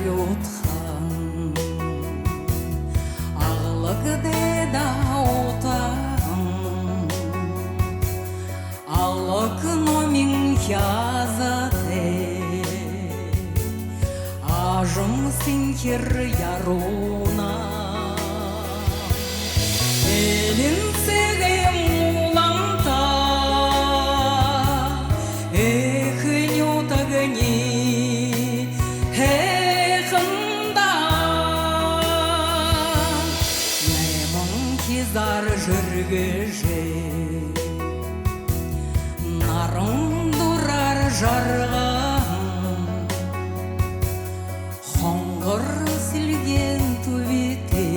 ютхан ағлығды да отан аллық номин язаты ажым синкер яруна элин сегем уланта Зар жүргіже нарың дұрар жарғам қоңғыр сілген түбете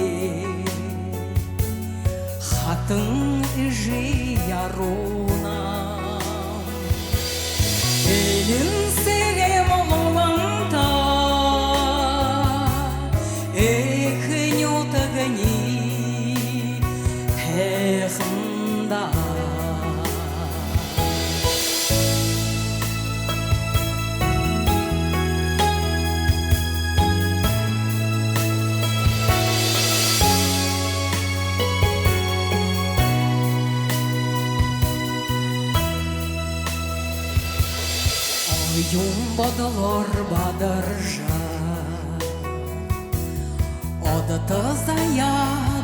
хатын жи яруна елін сегем оланта эхнютагани Ехында Ойым бодылыр бадыржа Одыты зая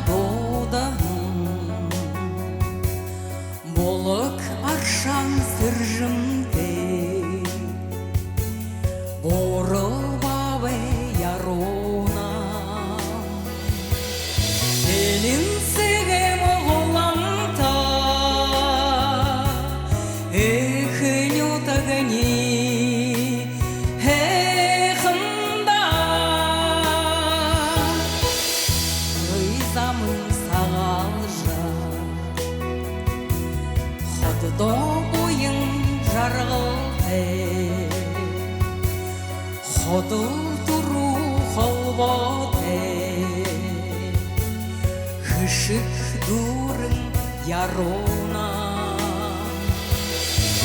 додан Болық аршан сіржімде Борыл бабы яруна Елін сегем ғоламта Эхін утағыни Эхында Рызамын сағал До бойың жарғылды Ходы тұру қолбоды Күшік дұрын яруна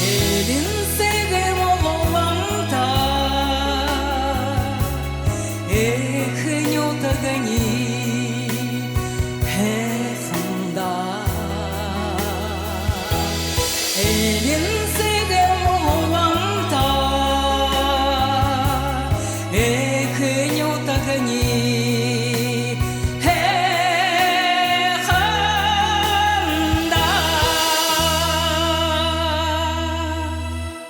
Елін сегем оланта Эхін отығыни Елін сегем оланта Эхін отағыни